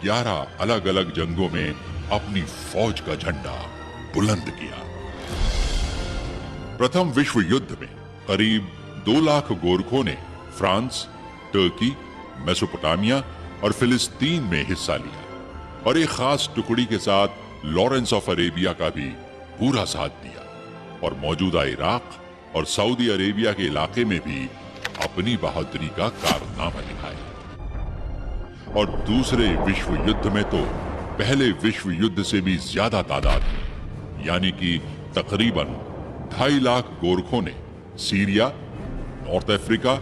11 अलग अलग जंगों में अपनी फौज का झंडा बुलंद किया। प्रथम विश्व युद्ध में करीब 2 लाख गोरखों ने फ्रांस, टर्की, मेसोपोटामिया और फिलिस्तीन में हिस्सा लिया और एक खास टुकड़ी के साथ लॉरेंस ऑफ अरेबिया का भी पूरा साथ दिया और मौजूदा इराक और सऊदी अरेबिया के इलाके में भी अपनी बहादुरी का कारनामा दिखाया। और दूसरे विश्व युद्ध में तो पहले विश्व युद्ध से भी ज्यादा तादाद में, यानी कि तकरीबन 2.5 लाख गोरखों ने सीरिया, नॉर्थ अफ्रीका,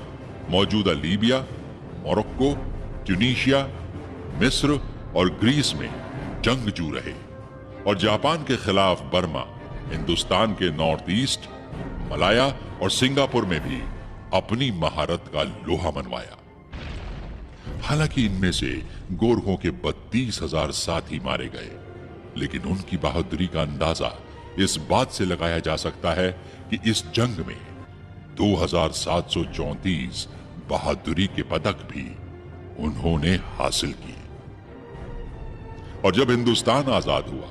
मौजूदा लीबिया, मोरक्को, ट्यूनीशिया, मिस्र और ग्रीस में जंगजू रहे और जापान के खिलाफ बर्मा, हिंदुस्तान के नॉर्थ ईस्ट, मलाया और सिंगापुर में भी अपनी महारत का लोहा मनवाया। हालांकि इनमें से गोरखों के 32,000 साथी मारे गए, लेकिन उनकी बहादुरी का अंदाजा इस बात से लगाया जा सकता है कि इस जंग में 2,734 बहादुरी के पदक भी उन्होंने हासिल किए। और जब हिंदुस्तान आजाद हुआ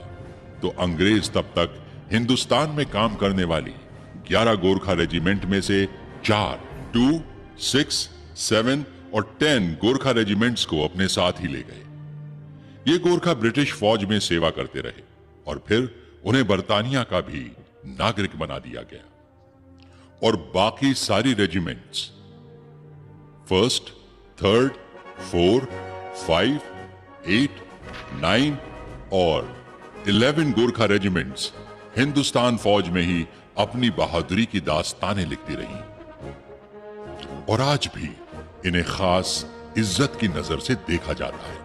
तो अंग्रेज तब तक हिंदुस्तान में काम करने वाली 11 गोरखा रेजिमेंट में से 4, 2, 6, 7 और 10 गोरखा रेजिमेंट्स को अपने साथ ही ले गए। ये गोरखा ब्रिटिश फौज में सेवा करते रहे और फिर उन्हें बर्तानिया का भी नागरिक बना दिया गया। और बाकी सारी रेजिमेंट्स 1st, 3rd, 4, 5, 8, 9 और 11 गोरखा रेजिमेंट्स हिंदुस्तान फौज में ही अपनी बहादुरी की दास्तानें लिखती रही और आज भी इन्हें खास इज्जत की नजर से देखा जाता है।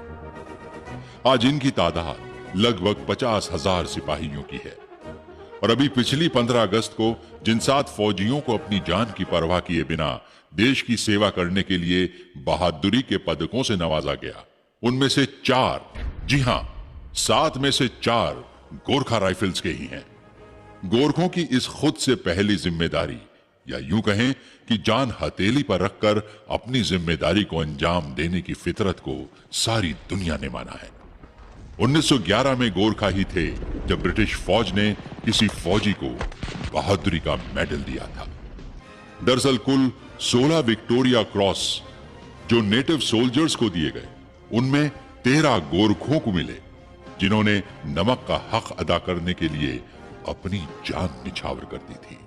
आज इनकी तादाद लगभग 50,000 सिपाहियों की है और अभी पिछली 15 अगस्त को जिन 7 फौजियों को अपनी जान की परवाह किए बिना देश की सेवा करने के लिए बहादुरी के पदकों से नवाजा गया, उनमें से 4, जी हां 7 में से 4 गोरखा राइफल्स के ही हैं। गोरखों की इस खुद से पहली जिम्मेदारी, या यूं कहें कि जान हथेली पर रखकर अपनी जिम्मेदारी को अंजाम देने की फितरत को सारी दुनिया ने माना है। 1911 में गोरखा ही थे जब ब्रिटिश फौज ने किसी फौजी को बहादुरी का मेडल दिया था। दरअसल कुल 16 विक्टोरिया क्रॉस जो नेटिव सोल्जर्स को दिए गए, उनमें 13 गोरखों को मिले जिन्होंने नमक का हक अदा करने के लिए अपनी जान निछावर कर दी थी।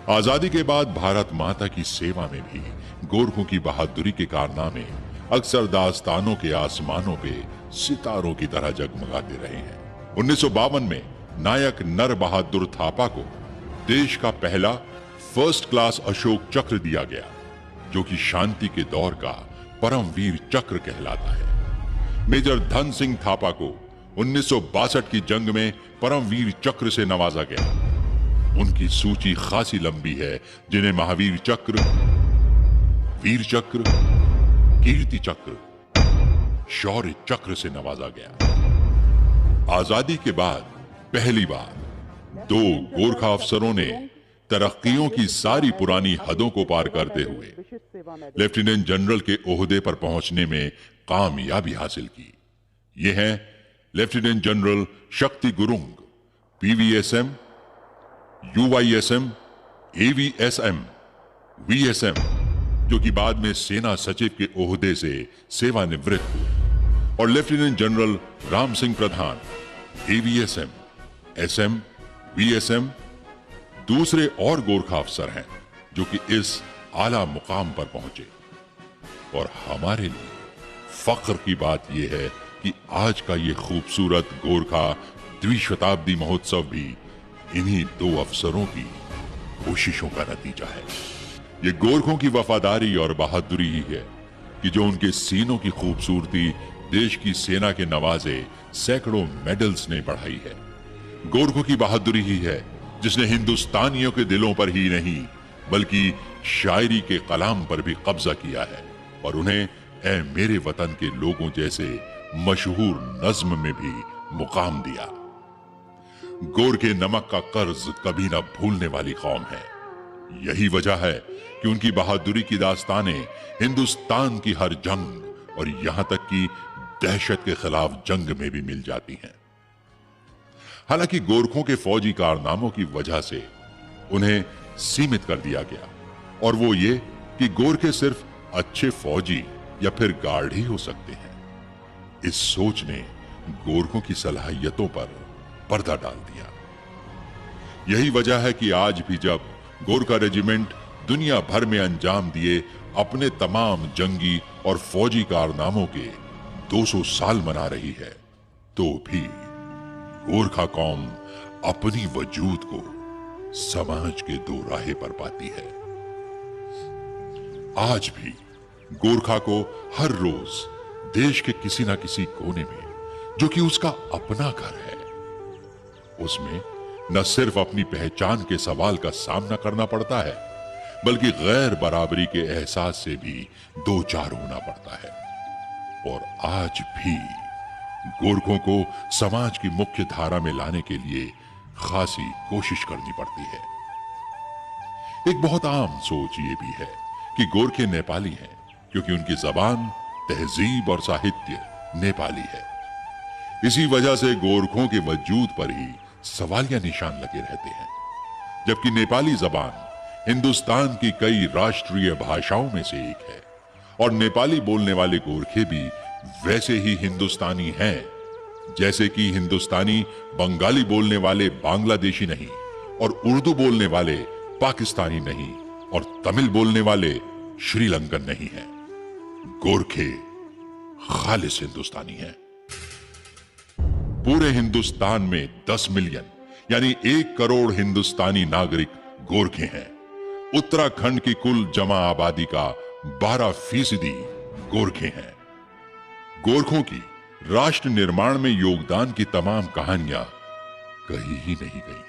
आजादी के बाद भारत माता की सेवा में भी गोरखों की बहादुरी के कारनामे अक्सर दास्तानों के आसमानों पे सितारों की तरह जगमगाते रहे हैं। 1952 में नायक नर बहादुर थापा को देश का पहला फर्स्ट क्लास अशोक चक्र दिया गया, जो कि शांति के दौर का परमवीर चक्र कहलाता है। मेजर धन सिंह थापा को 1962 की जंग में परमवीर चक्र से नवाजा गया। उनकी सूची खासी लंबी है, जिन्हें महावीर चक्र, वीर चक्र, कीर्ति चक्र, शौर्य चक्र से नवाजा गया। आजादी के बाद पहली बार 2 गोरखा अफसरों ने तरक्कियों की सारी पुरानी हदों को पार करते हुए लेफ्टिनेंट जनरल के ओहदे पर पहुंचने में कामयाबी हासिल की। ये हैं लेफ्टिनेंट जनरल शक्ति गुरुंग, पीवीएसएम, यूवाईएसएम, एवीएसएम, वीएसएम, जो कि बाद में सेना सचिव के ओहदे से सेवानिवृत्त हुए, और लेफ्टिनेंट जनरल राम सिंह प्रधान, एवीएसएम, एसएम, वीएसएम, दूसरे और गोरखा अफसर हैं जो कि इस आला मुकाम पर पहुंचे। और हमारे लिए फख्र की बात यह है कि आज का ये खूबसूरत गोरखा द्विशताब्दी महोत्सव भी इन्हीं 2 अफसरों की कोशिशों का नतीजा है। ये गोरखों की वफादारी और बहादुरी ही है कि जो उनके सीनों की खूबसूरती देश की सेना के नवाजे सैकड़ों मेडल्स ने बढ़ाई है। गोरखों की बहादुरी ही है जिसने हिंदुस्तानियों के दिलों पर ही नहीं बल्कि शायरी के कलाम पर भी कब्जा किया है और उन्हें ए मेरे वतन के लोगों जैसे मशहूर नज्म में भी मुकाम दिया। गोरखे नमक का कर्ज कभी ना भूलने वाली कौम है। यही वजह है कि उनकी बहादुरी की दास्तानें हिंदुस्तान की हर जंग और यहां तक कि दहशत के खिलाफ जंग में भी मिल जाती हैं। हालांकि गोरखों के फौजी कारनामों की वजह से उन्हें सीमित कर दिया गया, और वो ये कि गोरखे सिर्फ अच्छे फौजी या फिर गार्ड ही हो सकते हैं। इस सोच ने गोरखों की सलाहियतों पर पर्दा डाल दिया। यही वजह है कि आज भी जब गोरखा रेजिमेंट दुनिया भर में अंजाम दिए अपने तमाम जंगी और फौजी कारनामों के 200 साल मना रही है, तो भी गोरखा कौम अपनी वजूद को समाज के दो राहे पर पाती है। आज भी गोरखा को हर रोज देश के किसी ना किसी कोने में, जो कि उसका अपना घर है, उसमें न सिर्फ अपनी पहचान के सवाल का सामना करना पड़ता है, बल्कि गैर बराबरी के एहसास से भी दो चार होना पड़ता है। और आज भी गोरखों को समाज की मुख्य धारा में लाने के लिए खासी कोशिश करनी पड़ती है। एक बहुत आम सोच ये भी है कि गोरखे नेपाली हैं क्योंकि उनकी जबान, तहजीब और साहित्य नेपाली है। इसी वजह से गोरखों के वजूद पर ही सवालिया निशान लगे रहते हैं, जबकि नेपाली जबान हिंदुस्तान की कई राष्ट्रीय भाषाओं में से एक है, और नेपाली बोलने वाले गोरखे भी वैसे ही हिंदुस्तानी हैं जैसे कि हिंदुस्तानी बंगाली बोलने वाले बांग्लादेशी नहीं, और उर्दू बोलने वाले पाकिस्तानी नहीं, और तमिल बोलने वाले श्रीलंकन नहीं हैं। गोरखे खालिस हिंदुस्तानी हैं। पूरे हिंदुस्तान में 10 मिलियन यानी 1 करोड़ हिंदुस्तानी नागरिक गोरखे हैं। उत्तराखंड की कुल जमा आबादी का 12% गोरखे हैं। गोरखों की राष्ट्र निर्माण में योगदान की तमाम कहानियां कही ही नहीं गई।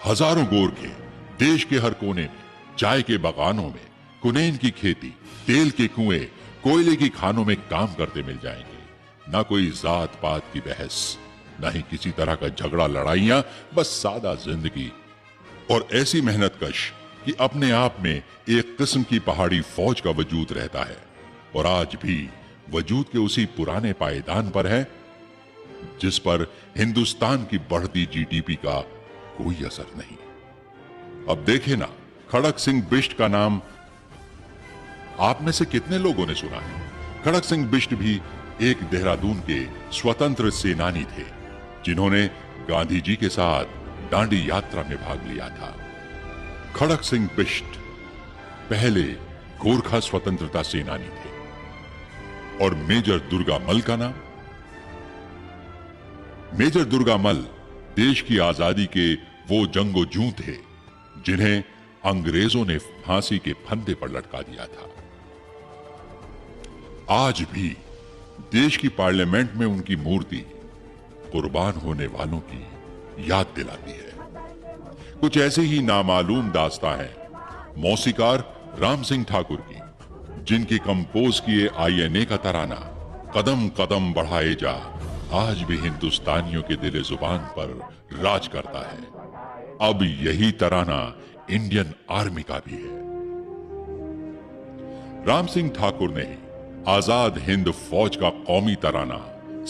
हजारों गोरखे देश के हर कोने में, चाय के बागानों में, कुनैन की खेती, तेल के कुएं, कोयले की खानों में काम करते मिल जाएंगे। ना कोई जात पात की बहस, ना ही किसी तरह का झगड़ा लड़ाइयां, बस सादा जिंदगी और ऐसी मेहनत कश कि अपने आप में एक किस्म की पहाड़ी फौज का वजूद रहता है, और आज भी वजूद के उसी पुराने पायदान पर है जिस पर हिंदुस्तान की बढ़ती जीडीपी का कोई असर नहीं। अब देखे ना, खड़क सिंह बिष्ट का नाम आप में से कितने लोगों ने सुना है? खड़क सिंह बिष्ट भी एक देहरादून के स्वतंत्र सेनानी थे जिन्होंने गांधी जी के साथ दांडी यात्रा में भाग लिया था। खड़क सिंह बिष्ट पहले गोरखा स्वतंत्रता सेनानी थे। और मेजर दुर्गामल का नाम? मेजर दुर्गामल देश की आजादी के वो जंगोजू थे जिन्हें अंग्रेजों ने फांसी के फंदे पर लटका दिया था। आज भी देश की पार्लियामेंट में उनकी मूर्ति कुर्बान होने वालों की याद दिलाती है। कुछ ऐसे ही नामालूम दास्तां है मौसीकार राम सिंह ठाकुर की, जिनकी कंपोज किए आईएनए का तराना कदम कदम बढ़ाए जा आज भी हिंदुस्तानियों के दिले जुबान पर राज करता है। अब यही तराना इंडियन आर्मी का भी है। राम सिंह ठाकुर ने आजाद हिंद फौज का कौमी तराना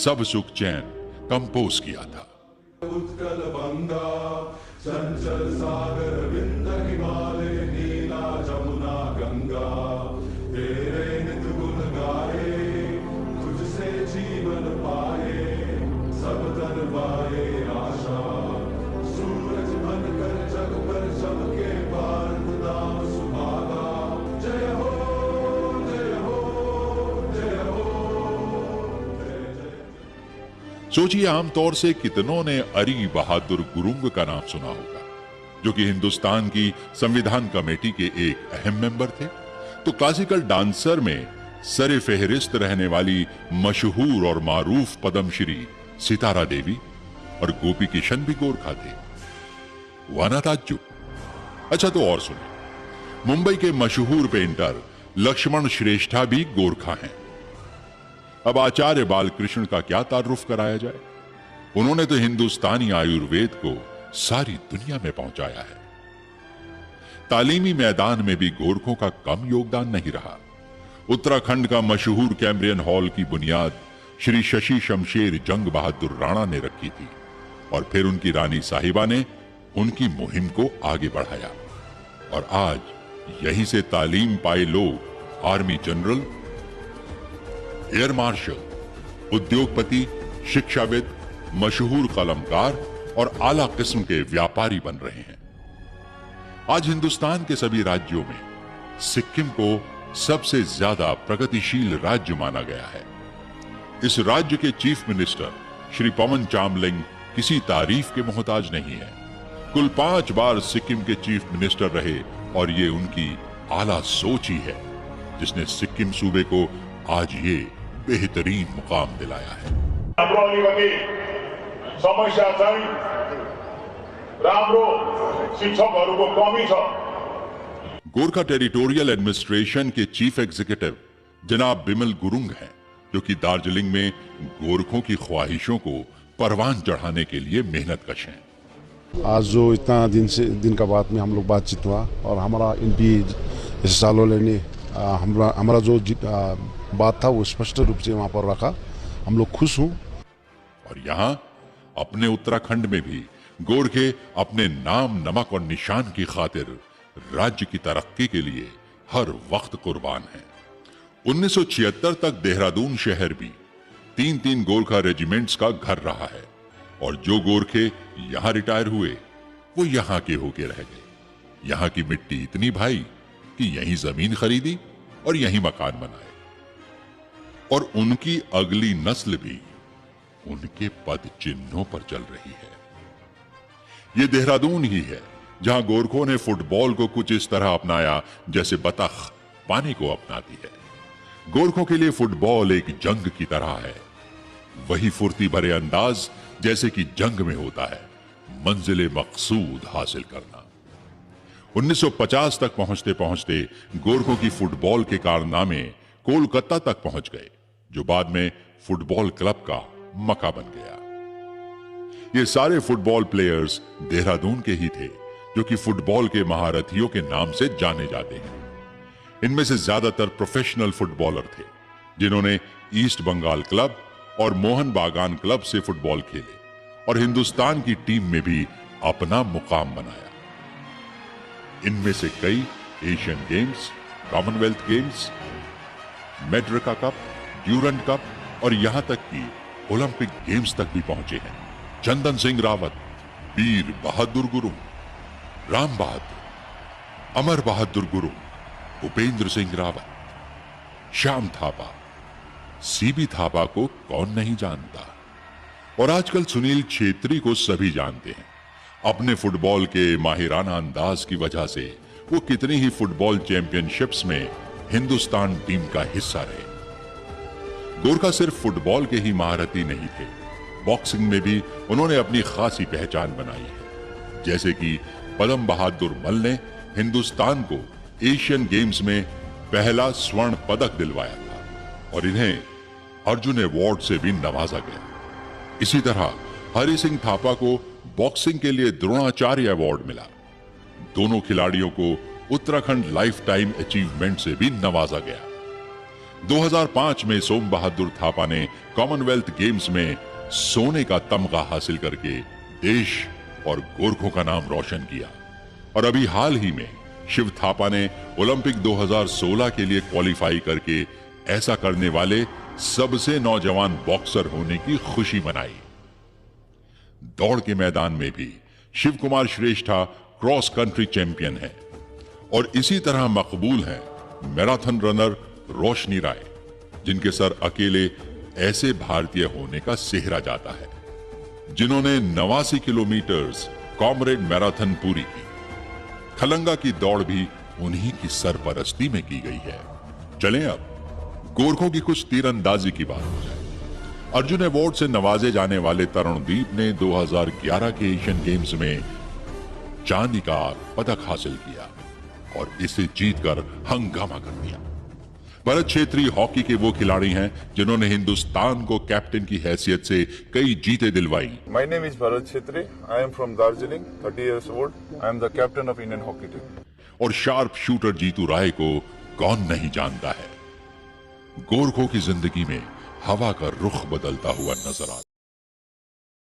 सब सुख चैन कंपोज किया था। उत्कल बंगा चंचल सागर विंद हिमालय नीला जमुना गंगा, तेरे नित गुण गाए तुझसे जीवन पाए, सब तन पाए आशा सूरज बनकर जग पर चमके भारत दाम सुभागा। जय हो जय हो जय हो जय जय। सोचिए, आमतौर से कितनों ने अरी बहादुर गुरुंग का नाम सुना होगा, जो कि हिंदुस्तान की संविधान कमेटी के एक अहम मेंबर थे। तो क्लासिकल डांसर में सरे फेहरिस्त रहने वाली मशहूर और मारूफ पद्मश्री सितारा देवी और गोपी किशन भी गोरखा थे। वाना ताज्जुब। अच्छा, तो और सुनिए, मुंबई के मशहूर पेंटर लक्ष्मण श्रेष्ठा भी गोरखा हैं। अब आचार्य बालकृष्ण का क्या तारुफ कराया जाए। उन्होंने तो हिंदुस्तानी आयुर्वेद को सारी दुनिया में पहुंचाया है। तालीमी मैदान में भी गोरखों का कम योगदान नहीं रहा। उत्तराखंड का मशहूर कैम्ब्रियन हॉल की बुनियाद श्री शशि शमशेर जंग बहादुर राणा ने रखी थी और फिर उनकी रानी साहिबा ने उनकी मुहिम को आगे बढ़ाया और आज यहीं से तालीम पाए लोग आर्मी जनरल, एयर मार्शल, उद्योगपति, शिक्षाविद, मशहूर कलमकार और आला किस्म के व्यापारी बन रहे हैं। आज हिंदुस्तान के सभी राज्यों में सिक्किम को सबसे ज्यादा प्रगतिशील राज्य माना गया है। इस राज्य के चीफ मिनिस्टर श्री पवन चामलिंग किसी तारीफ के मोहताज नहीं है। कुल 5 बार सिक्किम के चीफ मिनिस्टर रहे और ये उनकी आला सोच ही है जिसने सिक्किम सूबे को आज ये बेहतरीन मुकाम दिलाया है। समस्या चाहिँ राम्रो शिक्षकहरूको कमी छ। गोरखा टेरिटोरियल एडमिनिस्ट्रेशन के चीफ एग्जीक्यूटिव जनाब बिमल गुरुंग हैं, जो कि दार्जिलिंग में गोरखों की ख्वाहिशों को परवान चढ़ाने के लिए मेहनतकश हैं। आज जो इतना दिन का बाद में हम लोग बातचीत हुआ और हमारा एमपी सालोले ने हमारा जो बात था वो स्पष्ट रूप से वहाँ पर रखा। हम लोग खुश हूँ। और यहाँ अपने उत्तराखंड में भी गोरखे अपने नाम, नमक और निशान की खातिर राज्य की तरक्की के लिए हर वक्त कुर्बान हैं। 1976 तक देहरादून शहर भी 3-3 गोरखा रेजिमेंट्स का घर रहा है और जो गोरखे यहां रिटायर हुए वो यहां के होके रह गए। यहां की मिट्टी इतनी भाई कि यहीं जमीन खरीदी और यहीं मकान बनाए और उनकी अगली नस्ल भी उनके पद चिन्हों पर चल रही है। ये देहरादून ही है जहां गोरखों ने फुटबॉल को कुछ इस तरह अपनाया जैसे बतख पानी को अपनाती है। गोरखों के लिए फुटबॉल एक जंग की तरह है, वही फुर्ती भरे अंदाज जैसे कि जंग में होता है, मंजिले मकसूद हासिल करना। 1950 तक पहुंचते पहुंचते गोरखों की फुटबॉल के कारनामे कोलकाता तक पहुंच गए, जो बाद में फुटबॉल क्लब का मक्का बन गया। ये सारे फुटबॉल प्लेयर्स देहरादून के ही थे, जो कि फुटबॉल के महारथियों के नाम से जाने जाते हैं। इनमें से ज्यादातर प्रोफेशनल फुटबॉलर थे, जिन्होंने ईस्ट बंगाल क्लब और मोहन बागान क्लब से फुटबॉल खेले और हिंदुस्तान की टीम में भी अपना मुकाम बनाया। इनमें से कई Asian Games, Commonwealth Games, Merdeka Cup, Durand Cup और यहां तक कि ओलंपिक गेम्स तक भी पहुंचे हैं। चंदन सिंह रावत, वीर बहादुर गुरुंग, राम बहादुर, अमर बहादुर गुरुंग, उपेंद्र सिंह रावत, श्याम थापा, सीबी थापा को कौन नहीं जानता। और आजकल सुनील छेत्री को सभी जानते हैं। अपने फुटबॉल के माहिराना अंदाज की वजह से वो कितनी ही फुटबॉल चैंपियनशिप्स में हिंदुस्तान टीम का हिस्सा रहे। गोरखा सिर्फ फुटबॉल के ही महारथी नहीं थे, बॉक्सिंग में भी उन्होंने अपनी खासी पहचान बनाई है। जैसे कि पदम बहादुर मल ने हिंदुस्तान को एशियन गेम्स में पहला स्वर्ण पदक दिलवाया था और इन्हें अर्जुन अवार्ड से भी नवाजा गया। इसी तरह हरि सिंह थापा को बॉक्सिंग के लिए द्रोणाचार्य अवार्ड मिला। दोनों खिलाड़ियों को उत्तराखंड लाइफ टाइम अचीवमेंट से भी नवाजा गया। 2005 में सोम बहादुर थापा ने कॉमनवेल्थ गेम्स में सोने का तमगा हासिल करके देश और गोरखों का नाम रोशन किया। और अभी हाल ही में शिव थापा ने ओलंपिक 2016 के लिए क्वालिफाई करके ऐसा करने वाले सबसे नौजवान बॉक्सर होने की खुशी मनाई। दौड़ के मैदान में भी शिव कुमार श्रेष्ठा क्रॉस कंट्री चैंपियन है और इसी तरह मकबूल है मैराथन रनर रोशनी राय, जिनके सर अकेले ऐसे भारतीय होने का सेहरा जाता है जिन्होंने 89 किलोमीटर कॉमरेड मैराथन पूरी की। खलंगा की दौड़ भी उन्हीं की सरपरस्ती में की गई है। चलें अब गोरखों की कुछ तीरंदाजी की बात हो जाए। अर्जुन अवार्ड से नवाजे जाने वाले तरुणदीप ने 2011 के एशियन गेम्स में चांदी का पदक हासिल किया और इसे जीतकर हंगामा कर दिया। भरत छेत्री हॉकी के वो खिलाड़ी हैं जिन्होंने हिंदुस्तान को कैप्टन की हैसियत से कई जीतें दिलवाई। My name is Bharat Chhetri. I am from Darjeeling, 30 years old. I am the captain of Indian hockey team. और शार्प शूटर जीतू राय को कौन नहीं जानता है। गोरखों की जिंदगी में हवा का रुख बदलता हुआ नजर आता।